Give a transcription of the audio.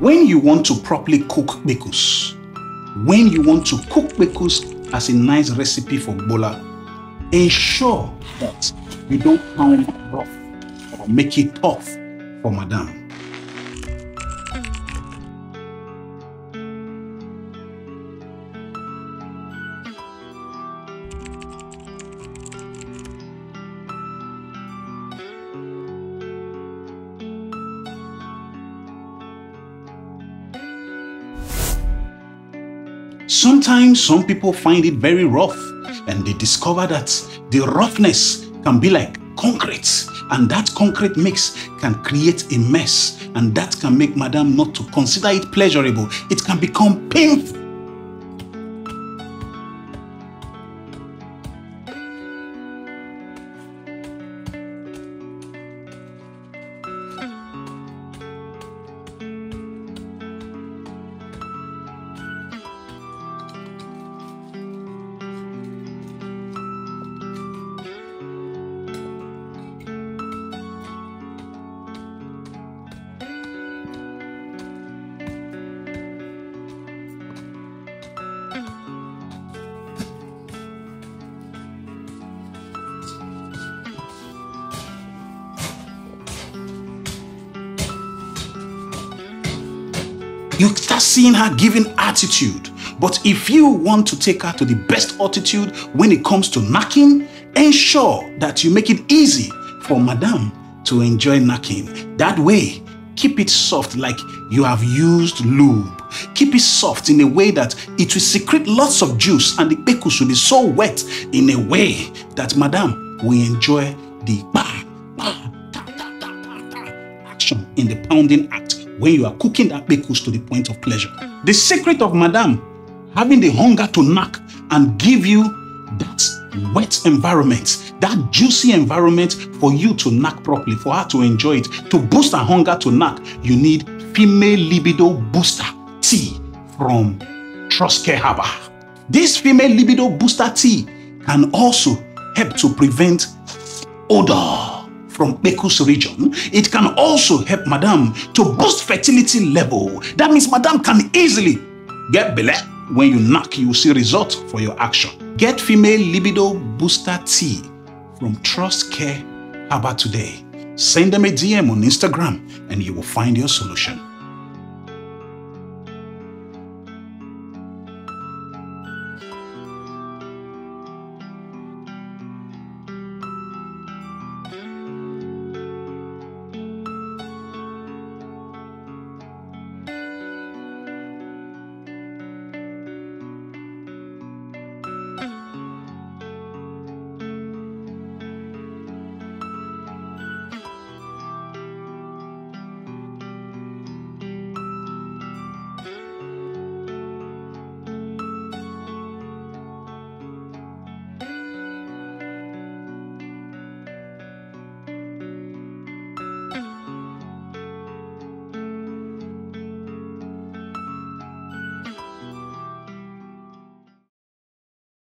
When you want to properly cook pekus, when you want to cook pekus as a nice recipe for bola, ensure that you don't pound it rough or make it tough for madam. Sometimes some people find it very rough and they discover that the roughness can be like concrete, and that concrete mix can create a mess, and that can make madam not to consider it pleasurable. It can become painful. You start seeing her giving attitude. But if you want to take her to the best attitude when it comes to knacking, ensure that you make it easy for madam to enjoy knacking. That way, keep it soft like you have used lube. Keep it soft in a way that it will secrete lots of juice, and the pekus will be so wet in a way that madam will enjoy the action in the pounding act when you are cooking that pekus to the point of pleasure. The secret of madam having the hunger to knack and give you that wet environment, that juicy environment for you to knack properly, for her to enjoy it, to boost her hunger to knack, you need female libido booster tea from Trust Care Herbal. This female libido booster tea can also help to prevent odor from Pekus region. It can also help madam to boost fertility level. That means madam can easily get belle. When you knack, you will see results for your action. Get female libido booster tea from Trust Care Herbal today. Send them a DM on Instagram and you will find your solution.